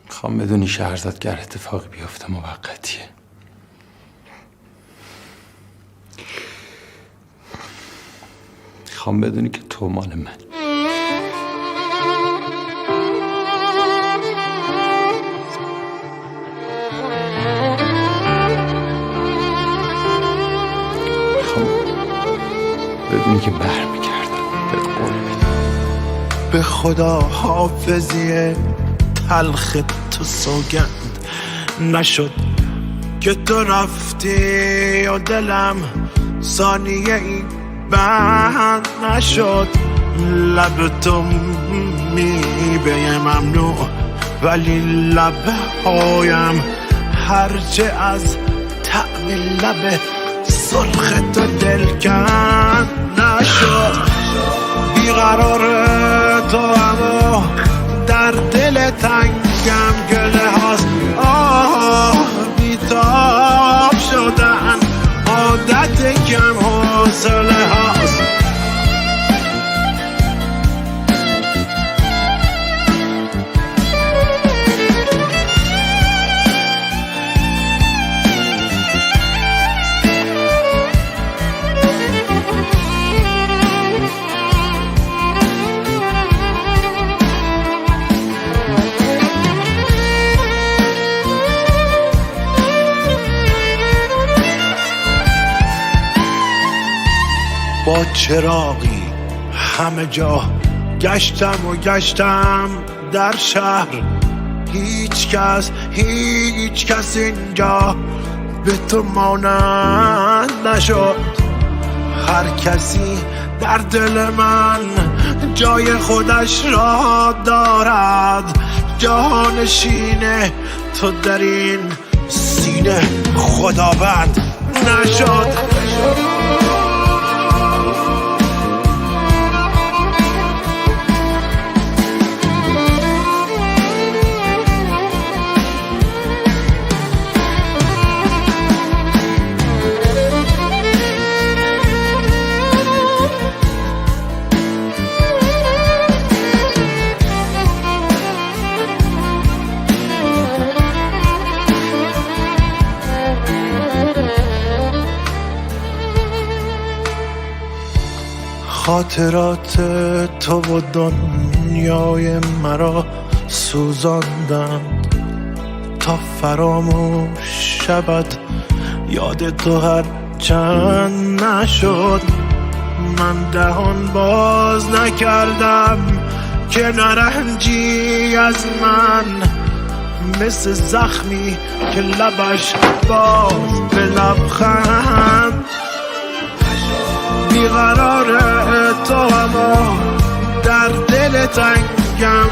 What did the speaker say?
میخوام بدونی شهرزاد گر اتفاقی بیفته موقتیه. میخوام بدونی که تو مال من. بدونی که برمیگردم بهت قول میدم. به خدا حافظی تلخ تو سوگند نشد که تو رفتی و دلم ثانیه ای بند نشد. لب تو میوه ممنوع ولی لب هایم هرچه از طعم لب سرخ تو دلکند نشد. بیقرار تو اما در دل تنگم گله هاست. بیتاب شدن عادت کم حوصله هاست. با چراغی همه جا گشتم در شهر. هیچ کس اینجا به تو مانند نشد. هر کسی در دل من جای خودش را دارد. جانشین تو در این سینه خداوند نشد. خاطرات تو و دنیای مرا سوزاندند تا فراموش شود یاد تو هر چند نشد. من دهان باز نکردم که نرنجی از من مثل زخمی که لبش باز به لبخند. بیقرار تو اما در دل تنگم